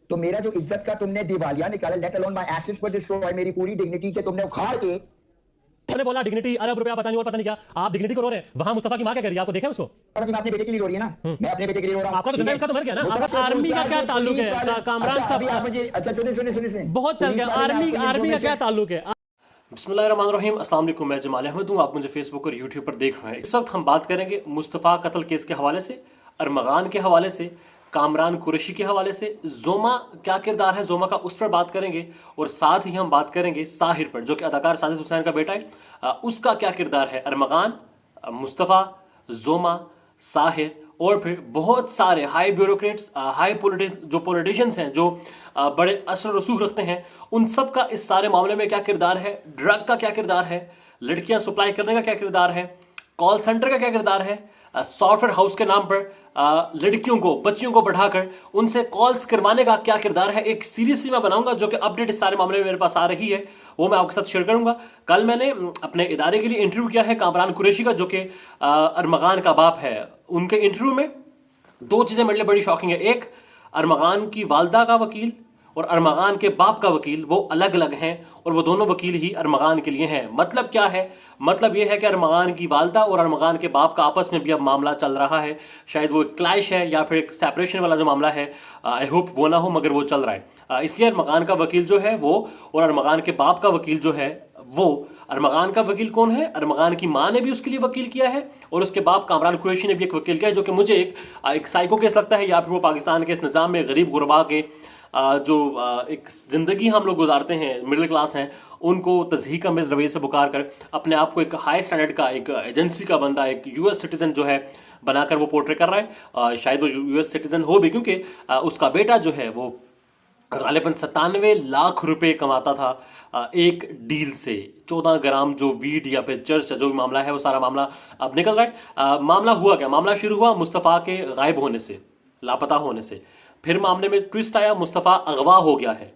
तो मेरा जो इज्जत का तुमने दिवालिया निकाला, let alone my assets were destroyed, मेरी पूरी डिग्निटी के तुमने उखाड़ के। आपने बोला डिग्निटी, अरब रुपया पता नहीं और पता नहीं क्या, आप डिग्निटी को रो रहे हैं। वहां मुस्तफा की मां क्या कह रही है, आपको देखा है उसको? मैं अपने बेटे के लिए रो रही है ना, मैं अपने बेटे के लिए रो रहा हूं। आपका तो जनरल, इसका तो मर गया ना। आपका आर्मी का क्या ताल्लुक है? कामरान अच्छा, अभी आप साहब मुझे, अच्छा सुनिए सुनिए सुनिए सुनिए, बहुत चल गया। आर्मी का क्या ताल्लुक है? बिस्मिल्लाहिर्रहमानिर्रहीम, अस्सलाम वालेकुम। मैं जमाल अहमद हूँ, आप मुझे फेसबुक और यूट्यूब पर देख रहे हैं। इस वक्त हम बात करेंगे मुस्तफ़ा कत्ल केस के हवाले से, अरमगान के हवाले से, कामरान कुरैशी के हवाले से। जोमा क्या किरदार है जोमा का, उस पर बात करेंगे। और साथ ही हम बात करेंगे साहिर पर, जो कि अदाकार साजिद हुसैन का बेटा है। उसका क्या किरदार है। अरमगान, मुस्तफ़ा, जोमा, साहिर और फिर बहुत सारे हाई ब्यूरोक्रेट्स, हाई जो पॉलिटिशियंस हैं, जो बड़े असर रसूख रखते हैं, उन सब का इस सारे मामले में क्या किरदार है। ड्रग का क्या किरदार है, लड़कियां सप्लाई करने का क्या किरदार है, कॉल सेंटर का क्या किरदार है, सॉफ्टवेयर हाउस के नाम पर लड़कियों को, बच्चियों को बढ़ाकर उनसे कॉल्स करवाने का क्या किरदार है। एक सीरीज मैं बनाऊंगा जो कि अपडेट इस सारे मामले में मेरे पास आ रही है, वो मैं आपके साथ शेयर करूंगा। कल मैंने अपने इदारे के लिए इंटरव्यू किया है कामरान कुरैशी का, जो कि अरमगान का बाप है। उनके इंटरव्यू में दो चीजें मेरे लिए बड़ी शॉकिंग है। एक, अरमगान की वालदा का वकील और अरमगान के बाप का वकील वो अलग अलग हैं, और वो दोनों वकील ही अरमगान के लिए हैं। मतलब क्या है, मतलब यह है कि अरमगान की वालदा और अरमगान के बाप का आपस में भी अब मामला चल रहा है। शायद वो एक क्लैश है या फिर एक सेपरेशन वाला जो मामला है, आई होप वो ना हो, मगर वो चल रहा है। इसलिए अरमगान का वकील जो है वो, और अरमगान के बाप का वकील जो है वो, अरमगान का वकील कौन है, अरमगान की मां ने भी उसके लिए वकील किया है, और उसके बाप कामरान कुरैशी ने भी एक वकील किया है, जो कि मुझे एक साइको केस लगता है, या फिर वो पाकिस्तान के इस निज़ाम में गरीब गुरबा के जो एक जिंदगी हम लोग गुजारते हैं, मिडिल क्लास हैं, उनको तज़हीक अमेज़ रवैये से बुकार कर अपने आप को एक हाई स्टैंडर्ड का, एक एजेंसी का बंदा, एक यूएस सिटीजन जो है बनाकर वो पोर्ट्रे कर रहा है। शायद वो यूएस सिटीजन हो भी, क्योंकि उसका बेटा जो है वो गालिबन 97 लाख रुपए कमाता था एक डील से। 14 ग्राम जो वीड या फिर चर्च, जो भी मामला है वो सारा मामला अब निकल रहा है। मामला हुआ क्या, मामला शुरू हुआ मुस्तफ़ा के गायब होने से, लापता होने से। फिर मामले में ट्विस्ट आया, मुस्तफ़ा अगवा हो गया है।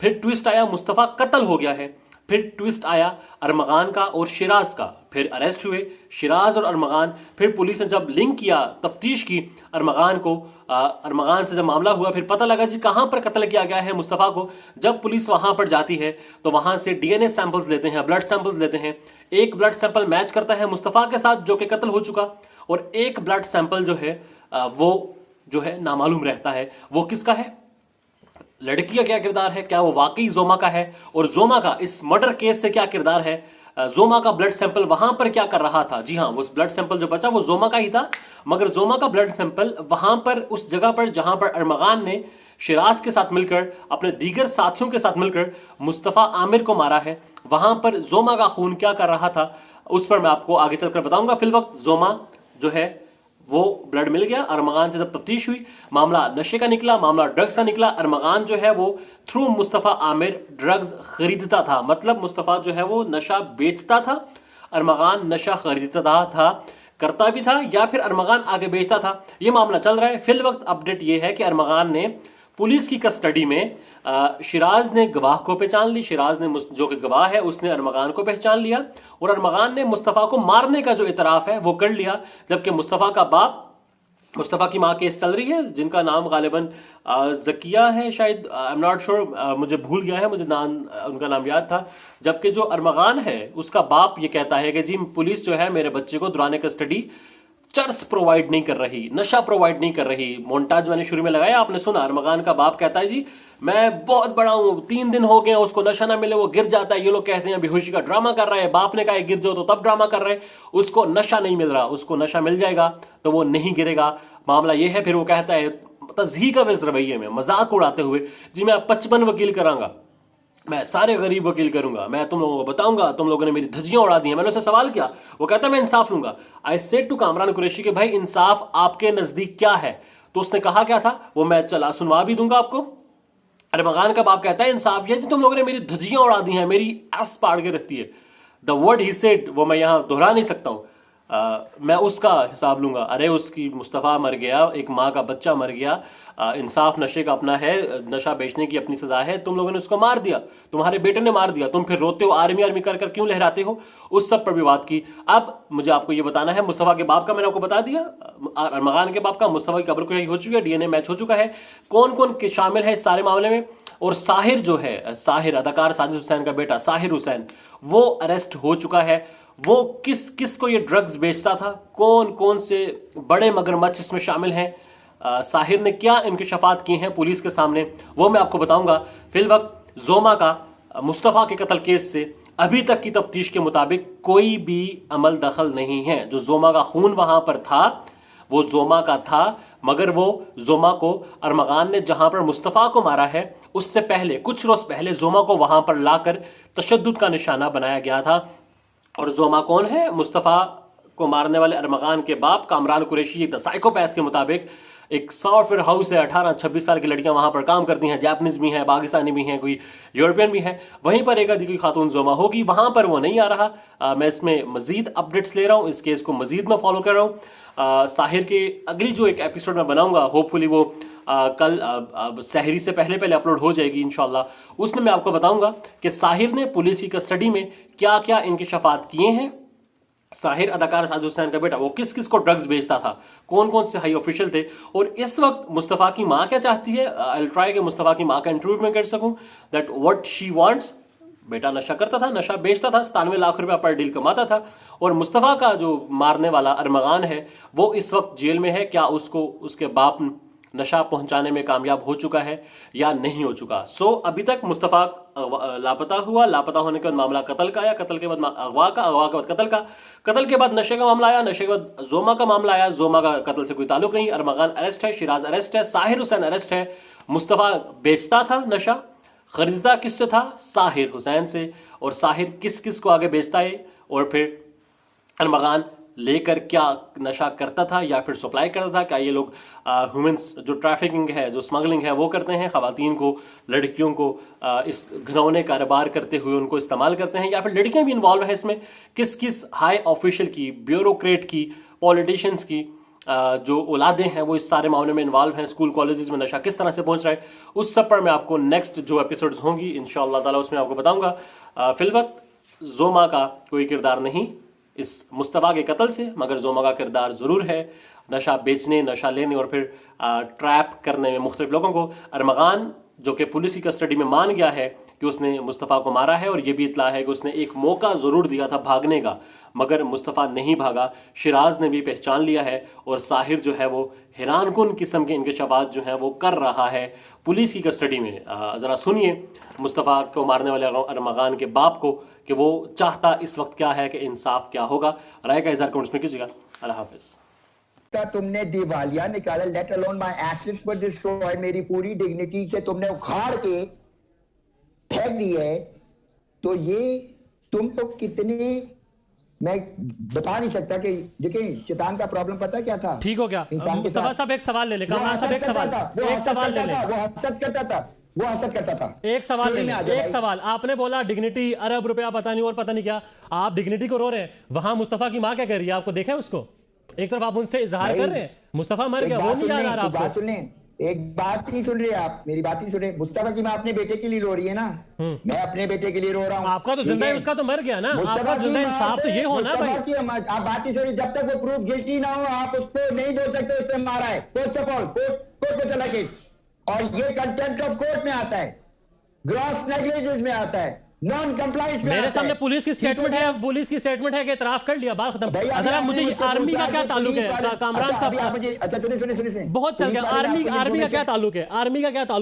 फिर ट्विस्ट आया, मुस्तफ़ा कत्ल हो गया है। फिर ट्विस्ट आया अरमगान का और शिराज का, फिर अरेस्ट हुए शिराज और अरमगान। फिर पुलिस ने जब लिंक किया, तफ्तीश की अरमगान को, अरमगान से जब मामला हुआ, फिर पता लगा जी कहां पर कत्ल किया गया है मुस्तफ़ा को। जब पुलिस वहां पर जाती है तो वहां से डीएनए सैंपल्स लेते हैं, ब्लड सैंपल्स लेते हैं। एक ब्लड सैंपल मैच करता है मुस्तफ़ा के साथ जो कि कत्ल हो चुका, और एक ब्लड सैंपल जो है वो जो है नामालूम रहता है। वो किसका है, लड़की का क्या किरदार है, क्या वो वाकई जोमा का है, और जोमा का इस मर्डर केस से क्या किरदार है। जोमा का ब्लड सैंपल वहां पर क्या कर रहा था। जी हाँ, वो ब्लड सैंपल जो बचा वो जोमा का ही था, मगर जोमा का ब्लड सैंपल वहां पर, उस जगह पर जहां पर अरमगान ने शिराज के साथ मिलकर, अपने दीगर साथियों के साथ मिलकर मुस्तफ़ा आमिर को मारा है, वहां पर जोमा का खून क्या कर रहा था, उस पर मैं आपको आगे चलकर बताऊंगा। फिलवक्त जोमा जो है वो ब्लड मिल गया। अरमगान से जब तफ्तीश हुई, मामला नशे का निकला, मामला ड्रग्स का निकला। अरमगान जो है वो थ्रू मुस्तफ़ा आमिर ड्रग्स खरीदता था, मतलब मुस्तफ़ा जो है वो नशा बेचता था, अरमगान नशा खरीदता था, करता भी था, या फिर अरमगान आगे बेचता था। ये मामला चल रहा है। फिल वक्त अपडेट ये है कि अरमगान ने पुलिस की कस्टडी में, शिराज ने गवाह को पहचान ली, शिराज ने जो कि गवाह है उसने अरमगान को पहचान लिया, और अरमगान ने मुस्तफ़ा को मारने का जो इतराफ है वो कर लिया। जबकि मुस्तफ़ा का बाप, मुस्तफ़ा की मां केस चल रही है, जिनका नाम गालिबन जकिया है, शायद, आई एम नॉट श्योर, मुझे भूल गया है, मुझे नाम, उनका नाम याद था। जबकि जो अरमगान है उसका बाप ये कहता है कि जी पुलिस जो है मेरे बच्चे को दौरान कस्टडी चर्स प्रोवाइड नहीं कर रही, नशा प्रोवाइड नहीं कर रही। मोन्टाज मैंने शुरू में लगाया, आपने सुना। अरमगान का बाप कहता है जी मैं बहुत बड़ा हूं, 3 दिन हो गए उसको नशा ना मिले वो गिर जाता है, ये लोग कहते हैं बेहोशी का ड्रामा कर रहा है। बाप ने कहा गिर जाओ तो तब ड्रामा कर रहे हैं, उसको नशा नहीं मिल रहा, उसको नशा मिल जाएगा तो वो नहीं गिरेगा। मामला ये है। फिर वो कहता है तज़हीक अमेज़ रवैये में, मजाक उड़ाते हुए, जी मैं 55 वकील करांगा, मैं सारे गरीब वकील करूंगा, मैं तुम लोगों को बताऊंगा, तुम लोगों ने मेरी धज्जियां उड़ा दी हैं। मैंने उससे सवाल किया, वो कहता मैं इंसाफ लूंगा। I said to Kamran Qureshi के भाई इंसाफ आपके नजदीक क्या है, तो उसने कहा क्या था वो मैं चला सुनवा भी दूंगा आपको। अरमगान का बाप कहता है इंसाफ ये जी तुम लोगों ने मेरी धज्जियां उड़ा दी हैं, मेरी एस पाड़ के रखती है। द वर्ड ही सेड वो मैं यहां दोहरा नहीं सकता हूं। मैं उसका हिसाब लूंगा। अरे उसकी मुस्तफ़ा मर गया, एक माँ का बच्चा मर गया, इंसाफ नशे का अपना है, नशा बेचने की अपनी सजा है, तुम लोगों ने उसको मार दिया, तुम्हारे बेटे ने मार दिया, तुम फिर रोते हो, आर्मी आर्मी कर कर क्यों लहराते हो, उस सब पर भी बात की। अब मुझे आपको ये बताना है, मुस्तफ़ा के बाप का मैंने आपको बता दिया, अरमगान के बाप का, मुस्तफ़ा की कब्र हो चुकी है, डीएनए मैच हो चुका है, कौन कौन शामिल है इस सारे मामले में। और साहिर जो है, साहिर अदाकार साजिद हुसैन का बेटा साहिर हुसैन, वो अरेस्ट हो चुका है। वो किस किस को ये ड्रग्स बेचता था, कौन कौन से बड़े मगरमच्छ इसमें शामिल हैं, साहिर ने क्या इनकी शफात की हैं पुलिस के सामने, वो मैं आपको बताऊंगा। फिल वक्त जोमा का मुस्तफ़ा के कत्ल केस से अभी तक की तफ्तीश के मुताबिक कोई भी अमल दखल नहीं है। जो जोमा का खून वहां पर था वो जोमा का था, मगर वो जोमा को अरमगान ने जहां पर मुस्तफ़ा को मारा है उससे पहले, कुछ रोज पहले जोमा को वहां पर लाकर तशद्दुद का निशाना बनाया गया था। और जोमा कौन है? मुस्तफ़ा को मारने वाले अरमगान के बाप कामरान कुरैशी, एक साइकोपैथ के मुताबिक एक सॉफ्टवेयर हाउस है, 18-26 साल की लड़कियां वहां पर काम करती हैं, जापानीज भी हैं, पाकिस्तानी भी हैं, कोई यूरोपियन भी हैं, वहीं पर एक आदि कोई खातून जोमा होगी, वहां पर वो नहीं आ रहा। मैं इसमें मजीद अपडेट्स ले रहा हूं, इस केस को मजीद मैं फॉलो कर रहा हूं। साहिर के अगली जो एक एपिसोड में बनाऊंगा, होपफुली वो कल सहरी से पहले पहले अपलोड हो जाएगी इंशाल्लाह। उसमें मैं आपको बताऊंगा कि साहिर ने पुलिस की कस्टडी में क्या क्या इनकी शफात किए हैं। साहिर अदाकार साजिद हुसैन का बेटा, वो किस किस को ड्रग्स बेचता था, कौन कौन से हाई ऑफिशियल थे, और इस वक्त मुस्तफ़ा की मां क्या चाहती है। आई ट्राई कि मुस्तफ़ा की मां का इंटरव्यू में कर सकूं, दैट व्हाट शी वांट्स। बेटा नशा करता था, नशा बेचता था, 97 लाख रुपया पर डील कमाता था, और मुस्तफ़ा का जो मारने वाला अरमगान है वो इस वक्त जेल में है। क्या उसको उसके बाप नशा पहुंचाने में कामयाब हो चुका है या नहीं हो चुका। अभी तक मुस्तफ़ा लापता हुआ, लापता होने के बाद मामला कत्ल का आया, कत्ल के बाद अगवा का, अगवा के बाद कत्ल का, कत्ल के बाद नशे का मामला आया, नशे के बाद जोमा का मामला आया, जोमा का कत्ल से कोई ताल्लुक नहीं। अरमगान अरेस्ट है, शिराज अरेस्ट है, साहिर हुसैन अरेस्ट है। मुस्तफ़ा बेचता था नशा, खरीदता किससे था? साहिर हुसैन से। और साहिर किस किस को आगे बेचता है, और फिर अरमगान लेकर क्या नशा करता था या फिर सप्लाई करता था। क्या ये लोग ह्यूमंस जो ट्रैफिकिंग है, जो स्मगलिंग है वो करते हैं, खवातीन को, लड़कियों को इस घिनौने कारोबार करते हुए उनको इस्तेमाल करते हैं, या फिर लड़कियां भी इन्वॉल्व हैं इसमें। किस किस हाई ऑफिशियल की, ब्यूरोक्रेट की, पॉलिटिशियंस की जो औलादें हैं वो इस सारे मामले में इन्वॉल्व हैं। स्कूल कॉलेजेस में नशा किस तरह से पहुंच रहा है, उस सब पर मैं आपको नेक्स्ट जो एपिसोड्स होंगी इंशाअल्लाह ताला उसमें आपको बताऊंगा। फिलवक्त जोमा का कोई किरदार नहीं इस मुस्तफ़ा के कत्ल से, मगर जोमा का किरदार जरूर है नशा बेचने, नशा लेने और फिर ट्रैप करने में मुख्तलिफ लोगों को। अरमगान जो कि पुलिस की कस्टडी में मान गया है कि उसने मुस्तफ़ा को मारा है, और यह भी इतला है कि उसने एक मौका जरूर दिया था भागने का, मगर मुस्तफ़ा नहीं भागा। शिराज ने भी पहचान लिया है, और साहिर जो है वो हैरानकुन किस्म के इंकशाफात जो है वो कर रहा है पुलिस की कस्टडी में। जरा सुनिए मुस्तफ़ा को मारने वाले अरमगान के बाप को कि वो चाहता इस वक्त क्या है, कि इंसाफ क्या होगा। राय का इज़हार कमेंट्स में कीजिएगा। अल्लाह हाफिज। तुमने दिवालिया निकाला, let alone my assets were destroyed, मेरी पूरी डिग्निटी से तुमने उखाड़ के फेंक दी है। तो ये तुम तो कितने, मैं बता नहीं सकता। कि देखिए शैतान का प्रॉब्लम पता क्या था? ठीक हो गया मुस्तफ़ा साहब, एक सवाल ले ले, कामरान साहब एक सवाल ले ले, वो हसद करता था, वो हसद करता था। एक सवाल ले ले, एक सवाल। आपने बोला डिग्निटी, अरब रुपया पता नहीं और पता नहीं क्या, आप डिग्निटी को रो रहे हैं, वहां मुस्तफ़ा की मां क्या कर रही है? आपको देखा है उसको? एक तरफ आप उनसे इजहार कर रहे हैं, मुस्तफ़ा मर गया, वो नहीं याद आ रहा आपको? बात सुने, एक बात नहीं सुन रहे आप, मेरी बात नहीं सुन रहे। मुस्तफ़ा की मां अपने बेटे के लिए रो रही है ना, मैं अपने बेटे के लिए रो रहा हूँ। आपका तो जिंदा है, उसका तो मर गया ना। आपका जिंदा इंसाफ तो ये हो ना भाई। आप बात नहीं सुनिए, जब तक वो प्रूफ गिल्टी ना हो आप उसको नहीं बोल सकते उस पर मारा है। फर्स्ट ऑफ ऑल कोर्ट में चला केस, और ये कंटेम्प्ट ऑफ कोर्ट में आता है, ग्रॉस नेग्लिजेंस में आता है, नॉन कंप्लायंस में। मेरे सामने पुलिस की स्टेटमेंट है, पुलिस की स्टेटमेंट है कि इतराफ कर लिया, बात खत्म। अगर आप मुझे आर्मी का क्या ताल्लुक है कामरान साहब? अच्छा सुनिए, बहुत चल गया। आर्मी का क्या ताल्लुक है? आर्मी का क्या ताल्लुक